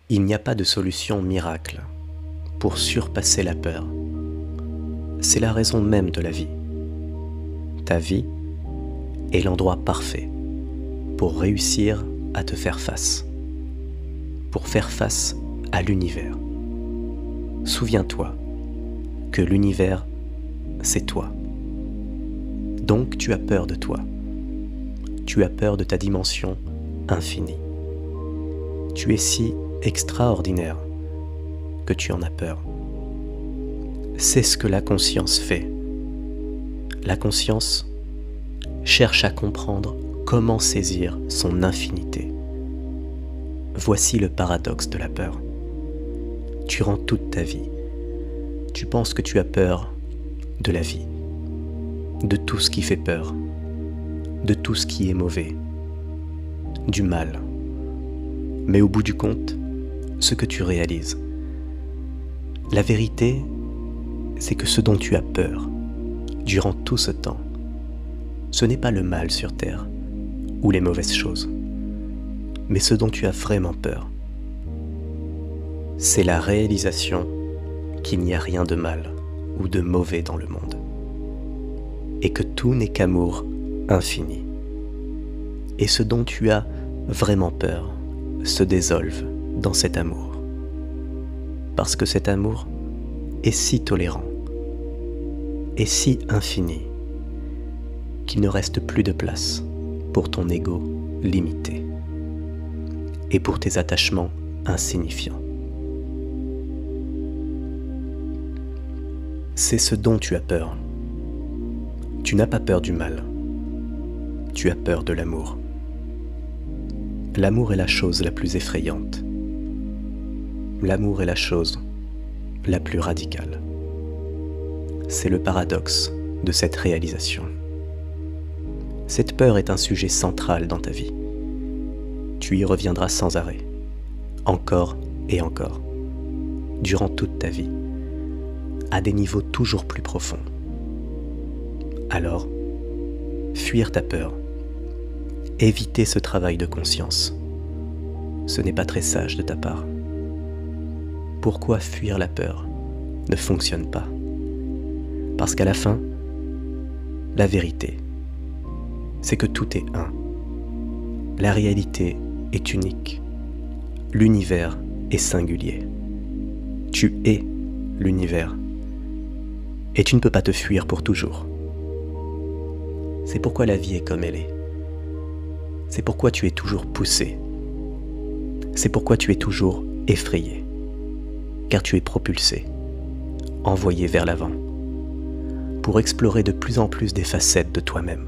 Il n'y a pas de solution miracle pour surpasser la peur. C'est la raison même de la vie. Ta vie est l'endroit parfait pour réussir à te faire face, pour faire face à l'univers. Souviens-toi que l'univers, c'est toi. Donc tu as peur de toi. Tu as peur de ta dimension infinie. Tu es si extraordinaire que tu en as peur. C'est ce que la conscience fait. La conscience cherche à comprendre comment saisir son infinité. Voici le paradoxe de la peur. Durant toute ta vie, tu penses que tu as peur de la vie, de tout ce qui fait peur, de tout ce qui est mauvais, du mal. Mais au bout du compte, ce que tu réalises, la vérité, c'est que ce dont tu as peur, durant tout ce temps, ce n'est pas le mal sur terre ou les mauvaises choses, mais ce dont tu as vraiment peur, c'est la réalisation qu'il n'y a rien de mal ou de mauvais dans le monde, et que tout n'est qu'amour infini. Et ce dont tu as vraiment peur se dissolve dans cet amour, parce que cet amour est si tolérant et si infini qu'il ne reste plus de place pour ton ego limité et pour tes attachements insignifiants. C'est ce dont tu as peur. Tu n'as pas peur du mal. Tu as peur de l'amour. L'amour est la chose la plus effrayante. L'amour est la chose la plus radicale. C'est le paradoxe de cette réalisation. Cette peur est un sujet central dans ta vie. Tu y reviendras sans arrêt, encore et encore, durant toute ta vie, à des niveaux toujours plus profonds. Alors, fuir ta peur, éviter ce travail de conscience, ce n'est pas très sage de ta part. Pourquoi fuir la peur ne fonctionne pas? Parce qu'à la fin, la vérité, c'est que tout est un. La réalité est unique. L'univers est singulier. Tu es l'univers. Et tu ne peux pas te fuir pour toujours. C'est pourquoi la vie est comme elle est. C'est pourquoi tu es toujours poussé. C'est pourquoi tu es toujours effrayé. Car tu es propulsé, envoyé vers l'avant, pour explorer de plus en plus des facettes de toi-même.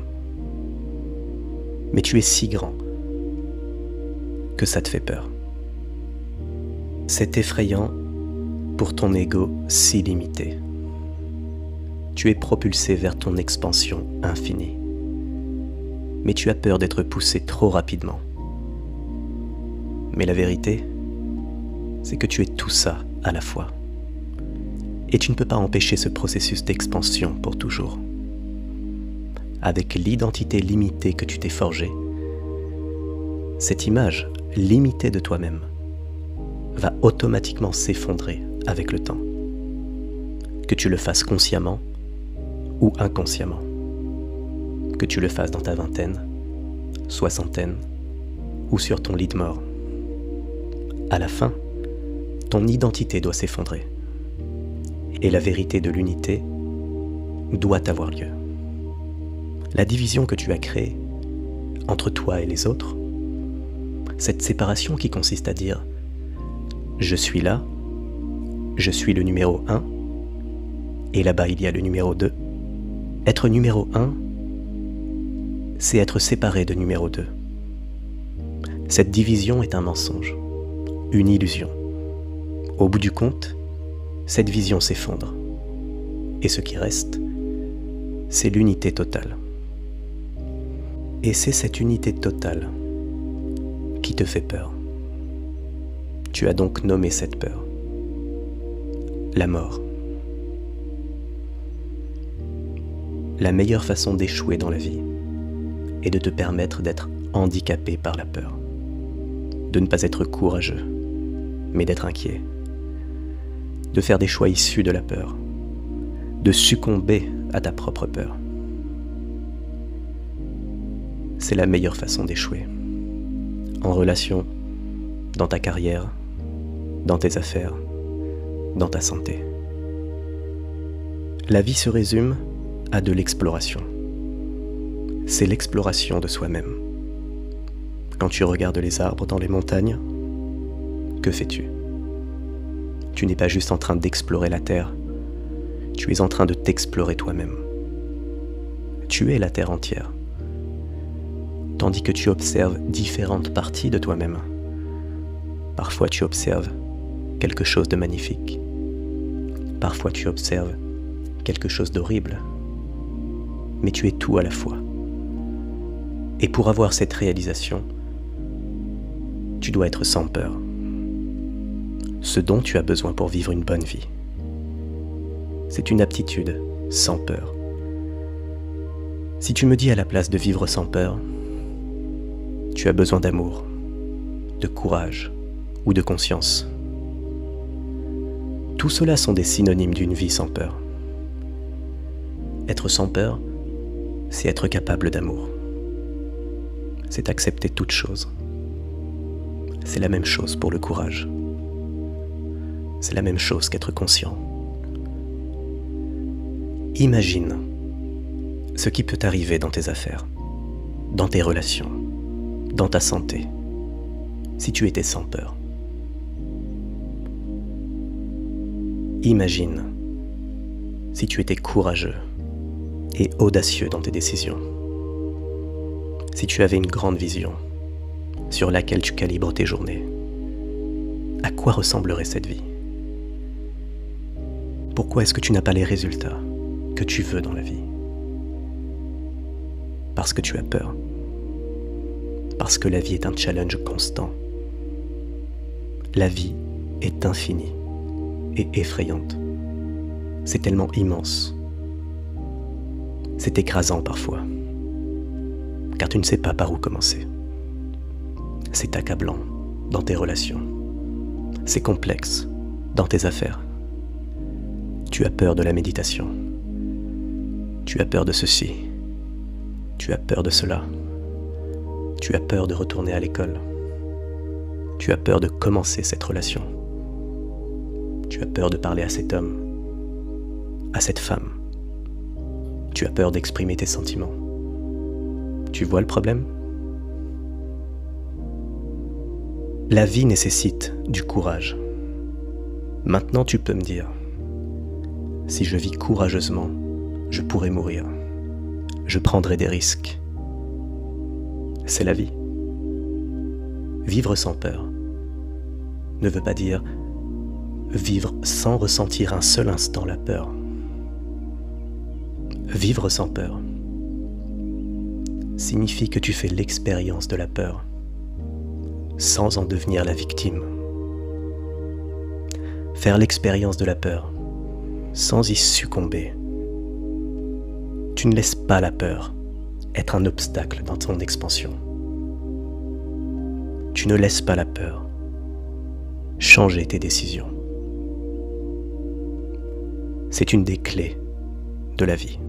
Mais tu es si grand que ça te fait peur. C'est effrayant pour ton ego si limité. Tu es propulsé vers ton expansion infinie. Mais tu as peur d'être poussé trop rapidement. Mais la vérité, c'est que tu es tout ça à la fois. Et tu ne peux pas empêcher ce processus d'expansion pour toujours. Avec l'identité limitée que tu t'es forgée, cette image limitée de toi-même va automatiquement s'effondrer avec le temps. Que tu le fasses consciemment ou inconsciemment. Que tu le fasses dans ta vingtaine, soixantaine ou sur ton lit de mort. À la fin, ton identité doit s'effondrer. Et la vérité de l'unité doit avoir lieu. La division que tu as créée entre toi et les autres, cette séparation qui consiste à dire « je suis là, je suis le numéro 1, et là-bas il y a le numéro 2 ». Être numéro 1, c'est être séparé de numéro 2. Cette division est un mensonge, une illusion. Au bout du compte, cette vision s'effondre. Et ce qui reste, c'est l'unité totale. Et c'est cette unité totale qui te fait peur. Tu as donc nommé cette peur la mort. La meilleure façon d'échouer dans la vie est de te permettre d'être handicapé par la peur, de ne pas être courageux, mais d'être inquiet, de faire des choix issus de la peur, de succomber à ta propre peur. C'est la meilleure façon d'échouer. En relation, dans ta carrière, dans tes affaires, dans ta santé. La vie se résume à de l'exploration. C'est l'exploration de soi-même. Quand tu regardes les arbres dans les montagnes, que fais-tu? Tu n'es pas juste en train d'explorer la terre, tu es en train de t'explorer toi-même. Tu es la terre entière, tandis que tu observes différentes parties de toi-même. Parfois tu observes quelque chose de magnifique. Parfois tu observes quelque chose d'horrible. Mais tu es tout à la fois. Et pour avoir cette réalisation, tu dois être sans peur. Ce dont tu as besoin pour vivre une bonne vie, c'est une aptitude sans peur. Si tu me dis à la place de vivre sans peur, tu as besoin d'amour, de courage ou de conscience. Tout cela sont des synonymes d'une vie sans peur. Être sans peur, c'est être capable d'amour. C'est accepter toute chose. C'est la même chose pour le courage. C'est la même chose qu'être conscient. Imagine ce qui peut arriver dans tes affaires, dans tes relations, dans ta santé, si tu étais sans peur. Imagine si tu étais courageux et audacieux dans tes décisions. Si tu avais une grande vision sur laquelle tu calibres tes journées, à quoi ressemblerait cette vie? Pourquoi est-ce que tu n'as pas les résultats que tu veux dans la vie? Parce que tu as peur. Parce que la vie est un challenge constant. La vie est infinie et effrayante. C'est tellement immense. C'est écrasant parfois, car tu ne sais pas par où commencer. C'est accablant dans tes relations. C'est complexe dans tes affaires. Tu as peur de la méditation. Tu as peur de ceci. Tu as peur de cela. Tu as peur de retourner à l'école. Tu as peur de commencer cette relation. Tu as peur de parler à cet homme, à cette femme. Tu as peur d'exprimer tes sentiments. Tu vois le problème? La vie nécessite du courage. Maintenant, tu peux me dire, si je vis courageusement, je pourrais mourir. Je prendrai des risques. C'est la vie. Vivre sans peur ne veut pas dire vivre sans ressentir un seul instant la peur. Vivre sans peur signifie que tu fais l'expérience de la peur sans en devenir la victime. Faire l'expérience de la peur sans y succomber. Tu ne laisses pas la peur être un obstacle dans ton expansion. Tu ne laisses pas la peur changer tes décisions. C'est une des clés de la vie.